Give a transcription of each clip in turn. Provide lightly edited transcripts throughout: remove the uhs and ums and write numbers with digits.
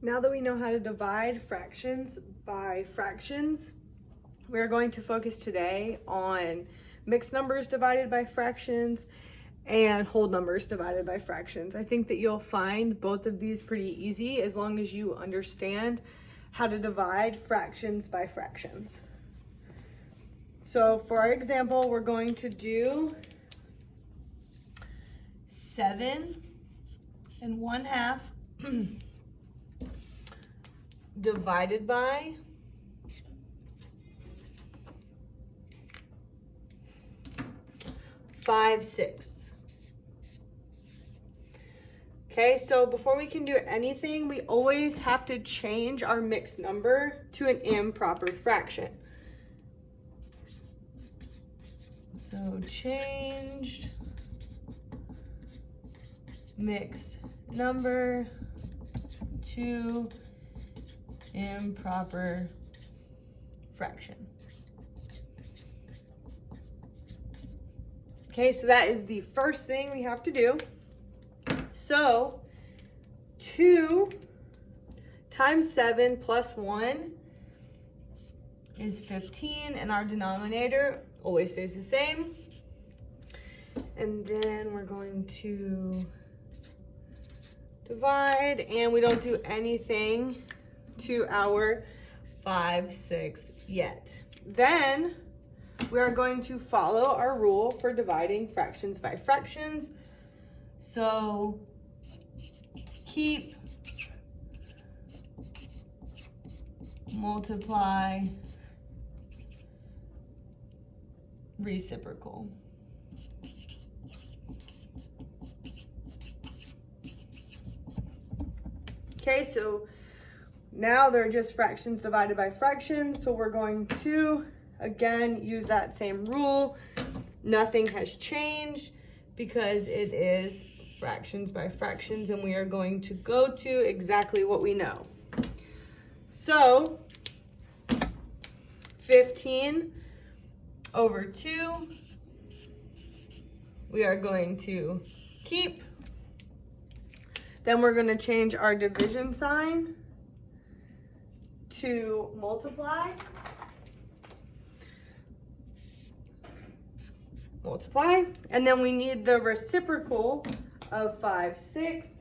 Now that we know how to divide fractions by fractions, we're going to focus today on mixed numbers divided by fractions and whole numbers divided by fractions. I think that you'll find both of these pretty easy as long as you understand how to divide fractions by fractions. So for our example, we're going to do 7 1/2 divided by 5/6. Okay, so before we can do anything, we always have to change our mixed number to an improper fraction. So changed mixed number to improper fraction. Okay, so that is the first thing we have to do. So 2 times 7 plus 1 is 15, and our denominator always stays the same. And then we're going to divide, and we don't do anything to our 5/6 yet. Then we are going to follow our rule for dividing fractions by fractions. So keep, multiply, reciprocal. Okay, so now they're just fractions divided by fractions. So we're going to, again, use that same rule. Nothing has changed because it is fractions by fractions, and we are going to go to exactly what we know. So 15 over 2, we are going to keep. Then we're going to change our division sign to multiply. Multiply. And then we need the reciprocal of 5/6,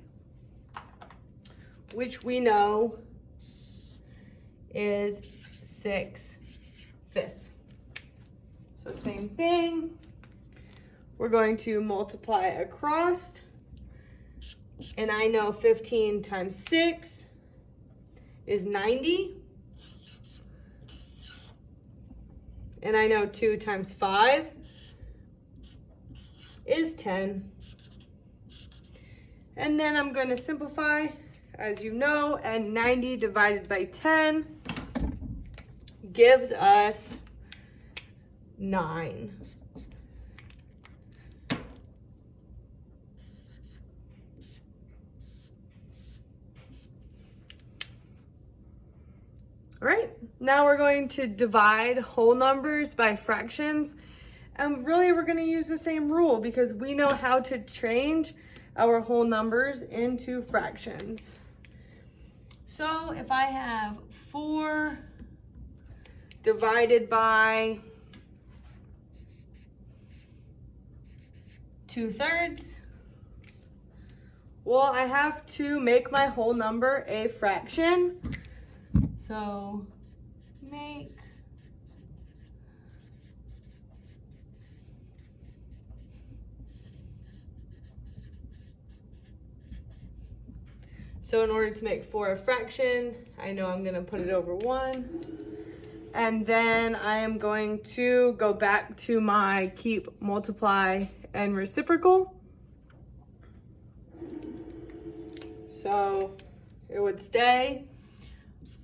which we know is 6/5. So same thing. We're going to multiply across. And I know 15 times 6 is 90. And I know 2 times 5 is 10. And then I'm going to simplify, as you know, and 90 divided by 10 gives us 9. All right, now we're going to divide whole numbers by fractions. And really, we're going to use the same rule because we know how to change our whole numbers into fractions. So if I have 4 divided by 2/3, well, I have to make my whole number a fraction. So make so in order to make 4 a fraction, I know I'm going to put it over 1. And then I am going to go back to my keep, multiply, and reciprocal. So it would stay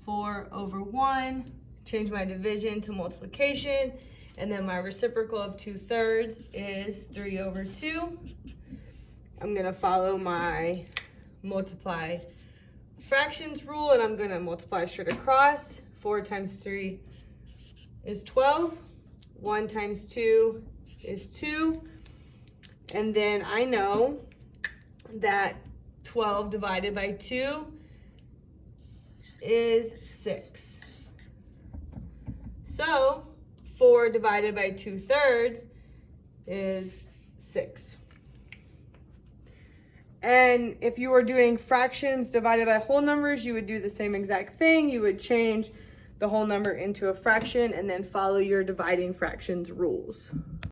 4 over 1, change my division to multiplication, and then my reciprocal of 2/3 is 3 over 2. I'm going to follow my multiply fractions rule, and I'm going to multiply straight across. 4 times 3 is 12. 1 times 2 is 2. And then I know that 12 divided by 2 is 6. So 4 divided by 2/3 is 6. And if you were doing fractions divided by whole numbers, you would do the same exact thing. You would change the whole number into a fraction and then follow your dividing fractions rules.